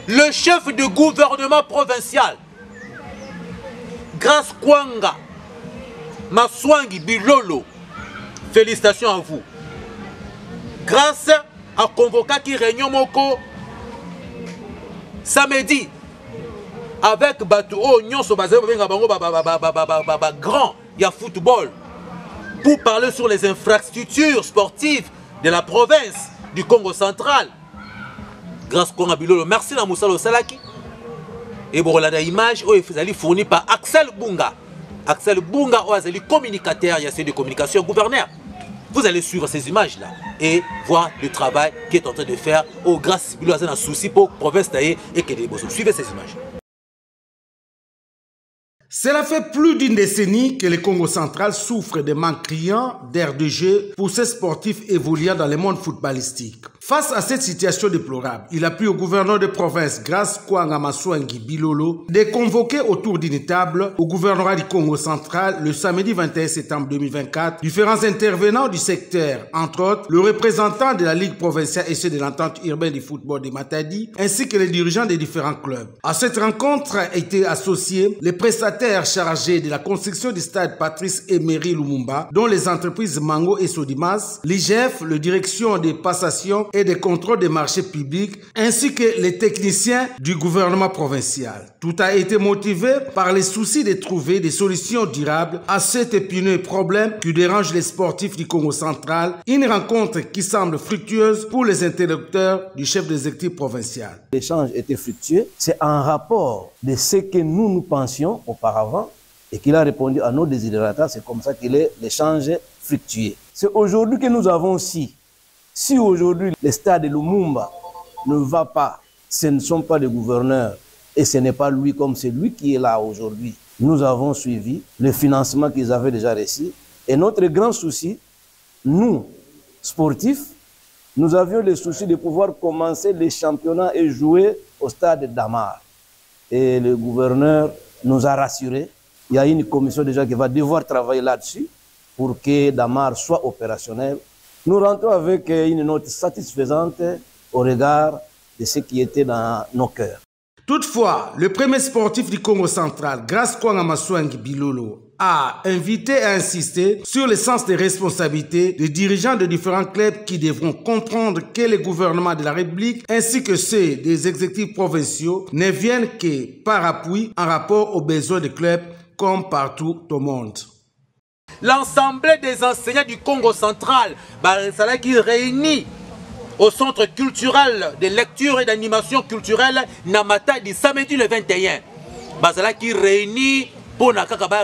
le chef de gouvernement provincial, Grace Kwanga Maswangi Bilolo, félicitations à vous. Grâce à convoqué qui réunion moko samedi avec Batou Nyonso grand il y a football pour parler sur les infrastructures sportives de la province du Congo central. Grâce à Bilolo, merci à Moussalo Salaki. Et bon, la image est fournie par Axel Bunga. Axel Bunga est communicateur, il y a de communication gouverneur. Vous allez suivre ces images-là et voir le travail qu'il est en train de faire au grâce à Bilolo, un souci pour la province et que les besoins. Suivez ces images. Cela fait plus d'une décennie que le Congo central souffre de manque criant d'air de jeu pour ses sportifs évoluant dans le monde footballistique. Face à cette situation déplorable, il a plu au gouverneur de province, Grace Kwanga Maswangi Bilolo, de convoquer autour d'une table au gouvernorat du Congo central le samedi 21 septembre 2024 différents intervenants du secteur, entre autres le représentant de la Ligue provinciale et ceux de l'entente urbaine du football de Matadi, ainsi que les dirigeants des différents clubs. À cette rencontre étaient associés les prestataires chargés de la construction du stade Patrice Emery Lumumba, dont les entreprises Mango et Sodimas, l'IGF, la direction des passations et des contrôles des marchés publics, ainsi que les techniciens du gouvernement provincial. Tout a été motivé par les soucis de trouver des solutions durables à cet épineux problème qui dérange les sportifs du Congo central, une rencontre qui semble fructueuse pour les interlocuteurs du chef d'exécutif provincial. L'échange était fructueux, c'est en rapport de ce que nous pensions auparavant et qu'il a répondu à nos désirata, c'est comme ça qu'il est l'échange fructueux. C'est aujourd'hui que nous avons aussi. Si aujourd'hui le stade de Lumumba ne va pas, ce ne sont pas les gouverneurs et ce n'est pas lui comme c'est lui qui est là aujourd'hui. Nous avons suivi le financement qu'ils avaient déjà reçu et notre grand souci, nous, sportifs, nous avions le souci de pouvoir commencer les championnats et jouer au stade d'Amar. Et le gouverneur nous a rassurés. Il y a une commission déjà qui va devoir travailler là-dessus pour que Damar soit opérationnel. Nous rentrons avec une note satisfaisante au regard de ce qui était dans nos cœurs. Toutefois, le premier sportif du Congo central, Grace Kwanga Maswangi Bilolo, a invité et insisté sur le sens des responsabilités des dirigeants de différents clubs qui devront comprendre que les gouvernements de la République ainsi que ceux des exécutifs provinciaux ne viennent que par appui en rapport aux besoins des clubs comme partout au monde. L'Assemblée des enseignants du Congo central, qui réunit au centre culturel de lecture et d'animation culturelle Namata du samedi le 21. Qui réunit pour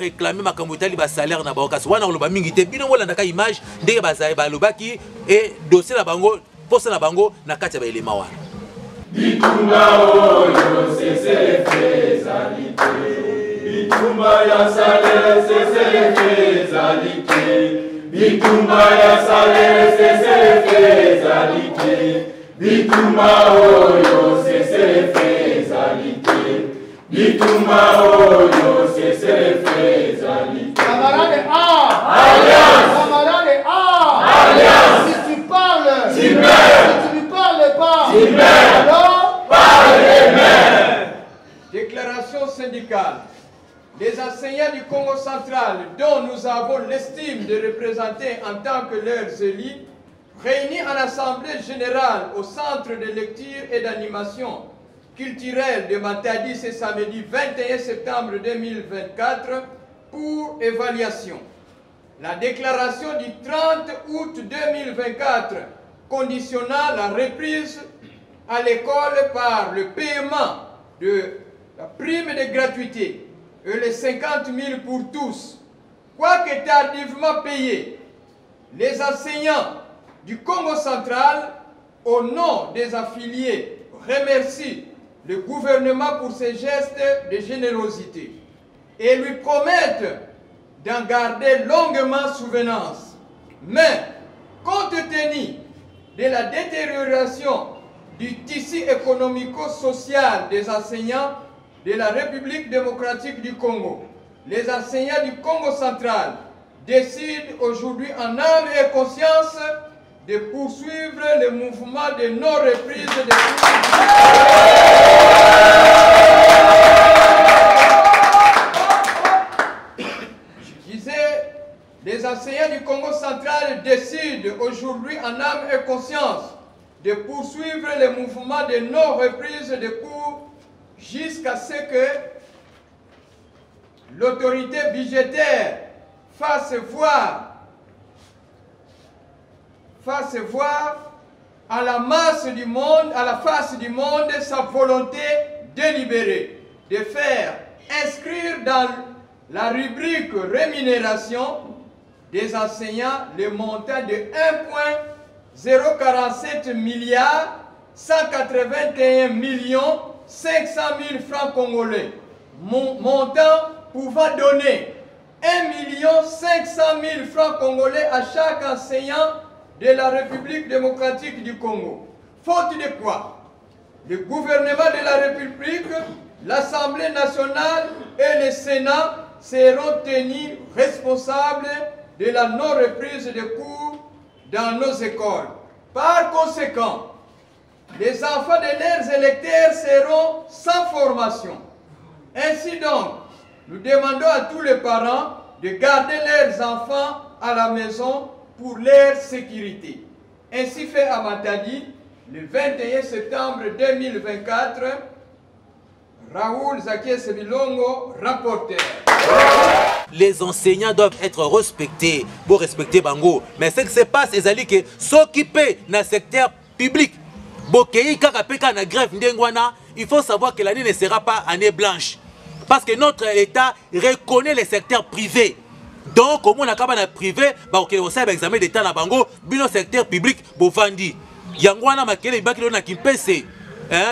réclamer ma salaire na baokas. Wana oloba mingi te bino wala ndaka image ndenge bazai balobaki et dossier na bango poste na bango na kati ya elema wana. Bitumba oyo c'est faisalité. Bitumba ya salaire c'est faisalité. Bitumba ya salaire c'est faisalité. Bitumba oyo c'est faisalité. Bitumba oyo c'est faisalité. Camarade A, Alliance. Camarade A, Alliance. Si tu parles, tu meurs. Si tu ne parles pas, tu meurs. Alors, parle et meurs. Déclaration syndicale. Les enseignants du Congo central, dont nous avons l'estime de représenter en tant que leurs élus, réunis en assemblée générale au centre de lecture et d'animation culturelle de Matadi ce samedi 21 septembre 2024 pour évaluation. La déclaration du 30 août 2024 conditionna la reprise à l'école par le paiement de la prime de gratuité et les 50 000 pour tous. Quoique tardivement payés, les enseignants du Congo central, au nom des affiliés, remercient le gouvernement pour ses gestes de générosité et lui promettent d'en garder longuement souvenance. Mais, compte tenu de la détérioration du tissu économico-social des enseignants de la République démocratique du Congo, les enseignants du Congo central décident aujourd'hui en âme et conscience de poursuivre le mouvement de non-reprise des cours. de poursuivre le mouvement de non-reprise de cours jusqu'à ce que l'autorité budgétaire fasse voir à la masse du monde, à la face du monde, sa volonté délibérée de faire inscrire dans la rubrique rémunération des enseignants le montant de 1,047 milliards 181 millions 500 000 francs congolais, montant pouvant donner 1 500 000 francs congolais à chaque enseignant de la République démocratique du Congo. Faute de quoi, le gouvernement de la République, l'Assemblée nationale et le Sénat seront tenus responsables de la non-reprise de cours dans nos écoles. Par conséquent, les enfants de leurs électeurs seront sans formation. Ainsi donc, nous demandons à tous les parents de garder leurs enfants à la maison pour leur sécurité. Ainsi fait à Matadi, le 21 septembre 2024, Raoul Zakiès Bilongo, rapporteur. Les enseignants doivent être respectés pour respecter Bango. Mais ce qui se passe, c'est que s'occuper dans le secteur public, il faut savoir que l'année ne sera pas année blanche. Parce que notre État reconnaît les secteurs privés. Donc, comme on a un privé, on a un examen d'État dans Bango, le secteur public, Bovandi. Yangwana Makele, Bakilona Kimpese.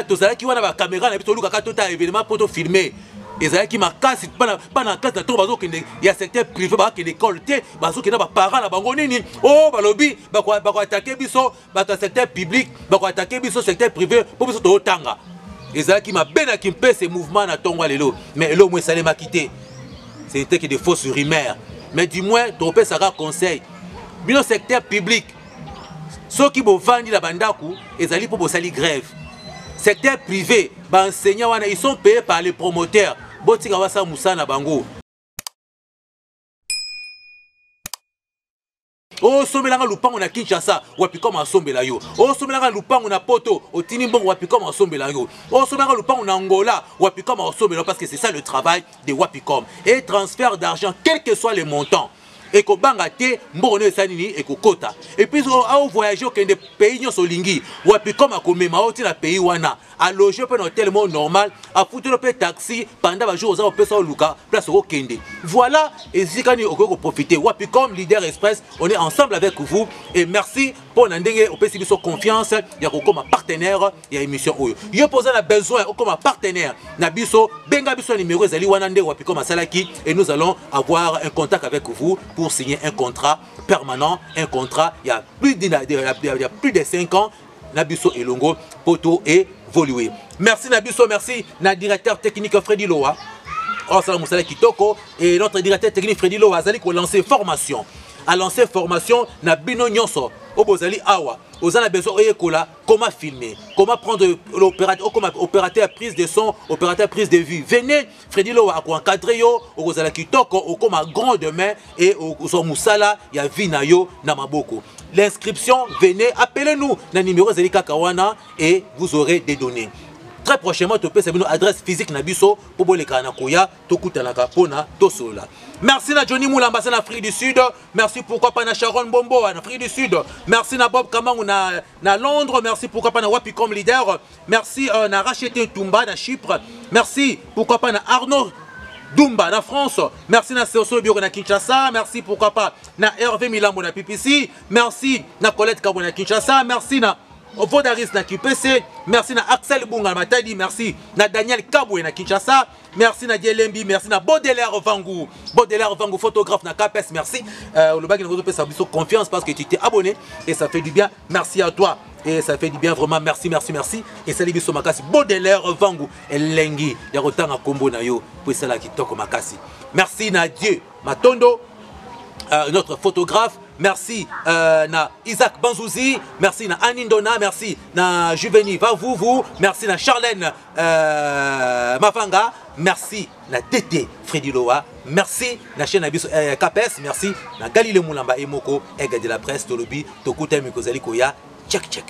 Tous ceux qui ont la caméra, ils ont événement pour filmer. Et ça qui m'a cassé pendant que il y a secteur privé qui est l'école, qui n'a pas parents là bango nini. Oh balobi, bako attaquer biso, bako secteur public, bako attaquer biso secteur privé pour biso to tanga. Et ça qui m'a bien qui me ces mouvements na tongwa lelo. Mais l'homme moi ça m'a quitté. C'était que des fausses rumeurs. Mais du moins ton père ça conseil. Bino secteur public. Ceux qui vont vendre la bandaku, ils allaient pour sali grève. Secteur privé, enseignants ils sont payés par les promoteurs. Botika wasa musana bango. Oh sombelanga lupango na Kinshasa, wapi koma sombela yo. Oh sombelanga lupango na Poto, au Tinimbongo wapi koma sombela yo. Oh sombelanga lupango na Angola, wapi koma sombela parce que c'est ça le travail de Wapicom. Et transfert d'argent, quel que soit le montant. Et que bangate mbone sanini et que kota. Et puis au voyager au des pays nyo solingi, Wapicom a comme maoti na pays wana. À loger pour un hôtel normal, à foutre le taxi pendant 2 jours aux personnes luka place au Kende. Voilà, et si quand on profiter, Wapicom Leader Express, on est ensemble avec vous et merci pour n'andenge au PCB sur confiance, il y a comme partenaire, il y a émission Oyo. Yo posé la besoin comme partenaire, Nabiso, benga biso numéro zali wanande Wapicom Asalaki et nous allons avoir un contact avec vous pour signer un contrat permanent, un contrat il y a plus de 5 ans. Nabiso Elongo, Poto et Volué. Merci Nabiso, merci na directeur technique Freddy Loa. Oh, salam Moussala Kitoko et notre directeur technique Freddy Loa Zali qui a lancé formation. A lancé formation na Bino Nyonso. Obozali Awa. Ozana besoin oyekola comment filmer, comment prendre l'opérateur, comment opérateur prise de son, opérateur prise de vue. Venez Freddy Loa a encadrer yo, Ozala Kitoko, comme un grand demain et au Moussala ya Vinayo na Maboko. L'inscription, venez, appelez-nous dans le numéro Zelika Kawana et vous aurez des données. Très prochainement, tu peux savoir notre adresse physique Nabiso pour les Kanakoya, Tokutanaka Pona, Tosola. Merci à Johnny Moulamba en Afrique du Sud. Merci pourquoi pas à Sharon Bombo en Afrique du Sud. Merci à Bob Kamang à Londres. Merci pourquoi pas à Wapicom Leader. Merci à Rachete Tumba à Chypre. Merci pourquoi pas à Arnaud Dumba na France. Merci na Seoso Bioko na Kinshasa. Merci pourquoi pas na Hervé Milambo na PPC. Merci na Colette Kabo na Kinshasa. Merci na Vodaris na QPC. Merci na Axel Bunga na Matadi. Merci na Daniel Kabwe na Kinshasa. Merci na Dielembi. Merci na Baudelaire Vangou. Baudelaire Vangou, photographe na KPS. Merci. Le bac de confiance parce que tu t'es abonné et ça fait du bien. Merci à toi. Et ça fait du bien vraiment, merci, merci, merci. Et salut biso makasi, Baudelaire Vangou, Elengi, Yarotanga Kombo na yo, pour cela qui toko makasi. Merci na Dieu, Matondo, notre photographe. Merci na Isaac Banzouzi, merci na Anindona, merci na Juveni Vavouvu, merci na Charlène Mafanga, merci na Tété Freddy Loa, merci na chaîne Abiso KPS, merci na Galileo Moulamba Emoko, Ega de la presse, Tolobi, Tokuta Mikozali Koya. Check, check.